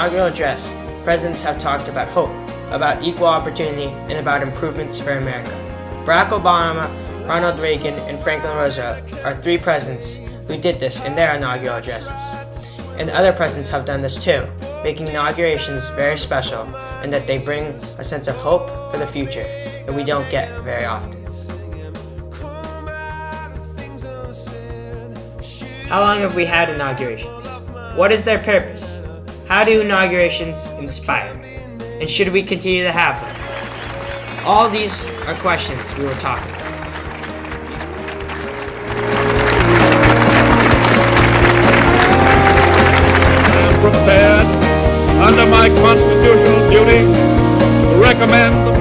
inaugural address, presidents have talked about hope, about equal opportunity, and about improvements for America. Barack Obama, Ronald Reagan, and Franklin Roosevelt are three presidents who did this in their inaugural addresses. And other presidents have done this too, making inaugurations very special, and that they bring a sense of hope for the future that we don't get very often. How long have we had inaugurations? What is their purpose? How do inaugurations inspire? And should we continue to have them? All these are questions we will talk about. I am prepared, under my constitutional duty, to recommend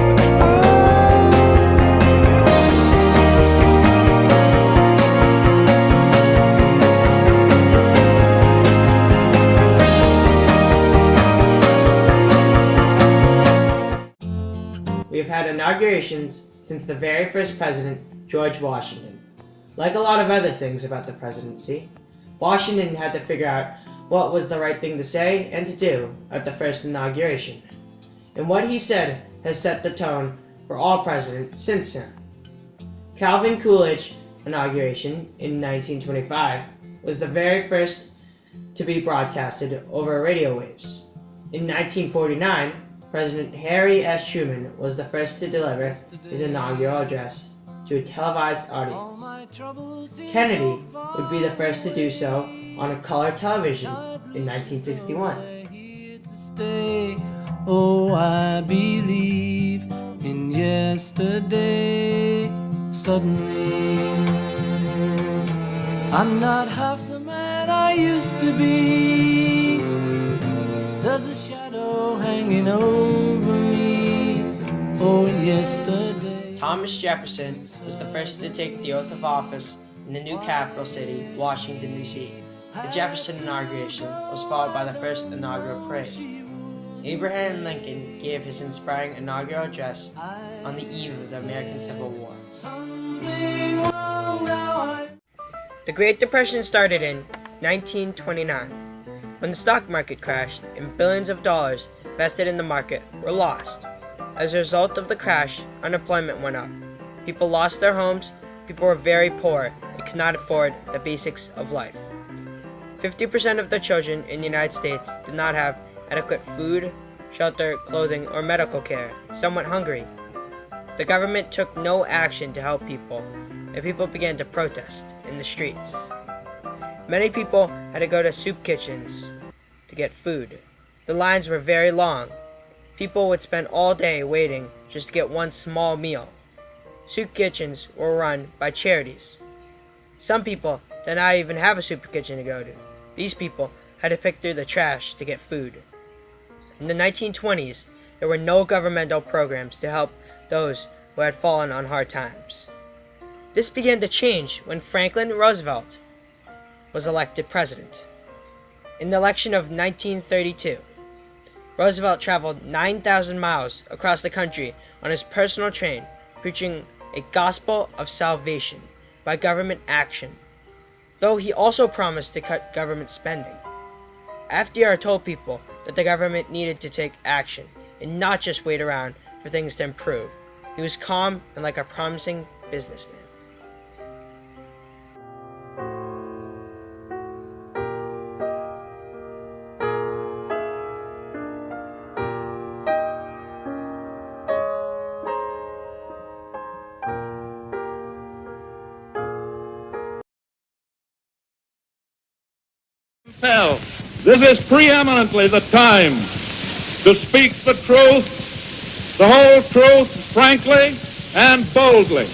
We have had inaugurations since the very first president, George Washington. Like a lot of other things about the presidency, Washington had to figure out what was the right thing to say and to do at the first inauguration. And what he said has set the tone for all presidents since then. Calvin Coolidge's inauguration in 1925 was the very first to be broadcasted over radio waves. In 1949, President Harry S. Truman was the first to deliver his inaugural address to a televised audience. Kennedy would be the first to do so on a color television in 1961. Oh, I believe in yesterday. Suddenly, I'm not half the man I used to be. There's a shadow hanging over me. Oh, yesterday. Thomas Jefferson was the first to take the oath of office in the new capital city, Washington, D.C. The Jefferson inauguration was followed by the first inaugural parade. Abraham Lincoln gave his inspiring inaugural address on the eve of the American Civil War. The Great Depression started in 1929, when the stock market crashed and billions of dollars invested in the market were lost. As a result of the crash, unemployment went up. People lost their homes, people were very poor and could not afford the basics of life. 50% of the children in the United States did not have adequate food, shelter, clothing, or medical care. Some went hungry. The government took no action to help people, and people began to protest in the streets. Many people had to go to soup kitchens to get food. The lines were very long. People would spend all day waiting just to get one small meal. Soup kitchens were run by charities. Some people did not even have a soup kitchen to go to. These people had to pick through the trash to get food. In the 1920s, there were no governmental programs to help those who had fallen on hard times. This began to change when Franklin Roosevelt was elected president. In the election of 1932, Roosevelt traveled 9,000 miles across the country on his personal train, preaching a gospel of salvation by government action, though he also promised to cut government spending. FDR told people that the government needed to take action and not just wait around for things to improve. He was calm and like a promising businessman. This is preeminently the time to speak the truth, the whole truth, frankly and boldly.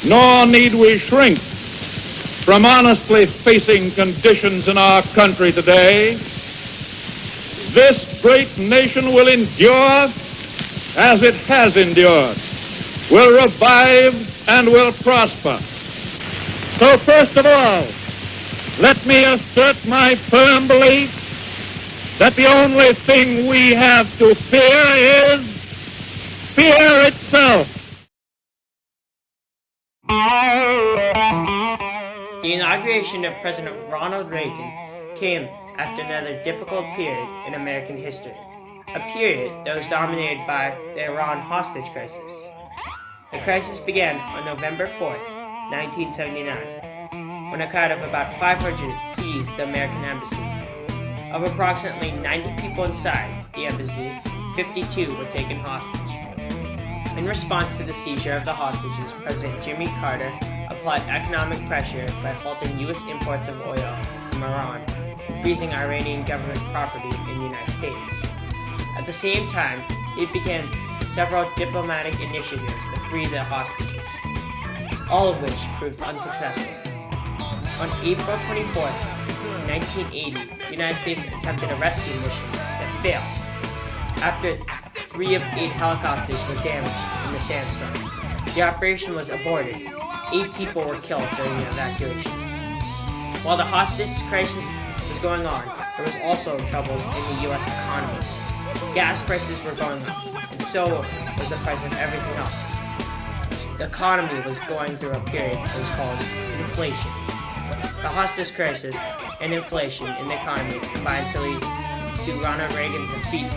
Nor need we shrink from honestly facing conditions in our country today. This great nation will endure as it has endured, will revive and will prosper. So first of all, let me assert my firm belief that the only thing we have to fear is fear itself. The inauguration of President Ronald Reagan came after another difficult period in American history, a period that was dominated by the Iran hostage crisis. The crisis began on November 4th, 1979, when a crowd of about 500 seized the American embassy. Of approximately 90 people inside the embassy, 52 were taken hostage. In response to the seizure of the hostages, President Jimmy Carter applied economic pressure by halting U.S. imports of oil from Iran and freezing Iranian government property in the United States. At the same time, he began several diplomatic initiatives to free the hostages, all of which proved unsuccessful. On April 24, 1980, the United States attempted a rescue mission that failed. After 3 of 8 helicopters were damaged in the sandstorm, the operation was aborted. 8 people were killed during the evacuation. While the hostage crisis was going on, there was also troubles in the U.S. economy. Gas prices were going up, and so was the price of everything else. The economy was going through a period that was called inflation. The hostage crisis and inflation in the economy combined to lead to Ronald Reagan's defeat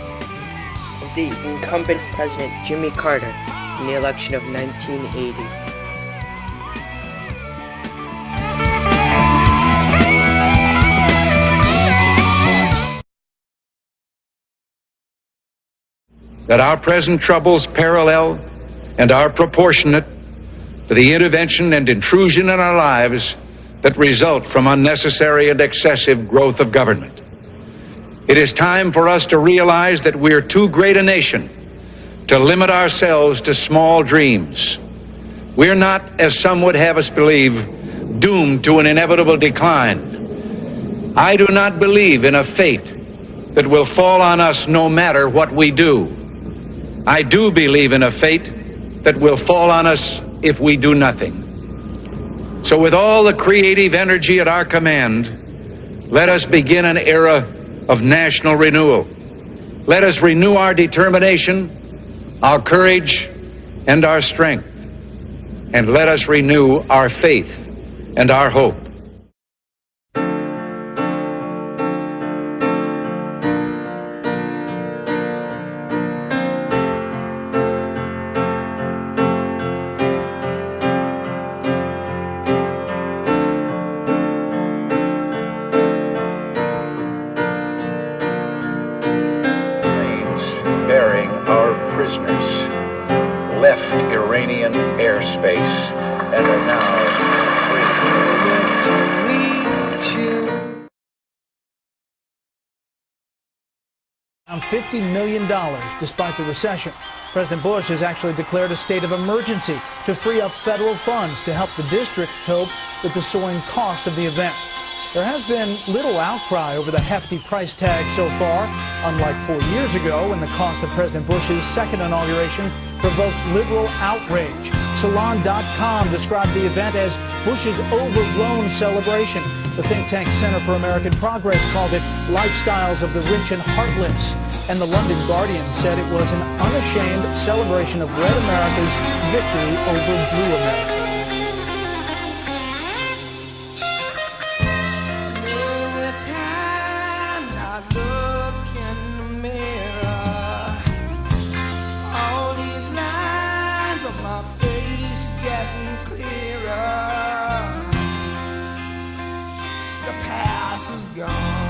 of the incumbent President Jimmy Carter in the election of 1980. That our present troubles parallel and are proportionate to the intervention and intrusion in our lives that result from unnecessary and excessive growth of government. It is time for us to realize that we're too great a nation to limit ourselves to small dreams. We're not, as some would have us believe, doomed to an inevitable decline. I do not believe in a fate that will fall on us no matter what we do. I do believe in a fate that will fall on us if we do nothing. So with all the creative energy at our command, let us begin an era of national renewal. Let us renew our determination, our courage, and our strength. And let us renew our faith and our hope. Bearing our prisoners left Iranian airspace and are now free. Around $50 million despite the recession. President Bush has actually declared a state of emergency to free up federal funds to help the district cope with the soaring cost of the event. There has been little outcry over the hefty price tag so far, unlike 4 years ago when the cost of President Bush's second inauguration provoked liberal outrage. Salon.com described the event as Bush's overblown celebration. The think tank Center for American Progress called it lifestyles of the rich and heartless. And the London Guardian said it was an unashamed celebration of Red America's victory over Blue America. Getting clearer. The past is gone.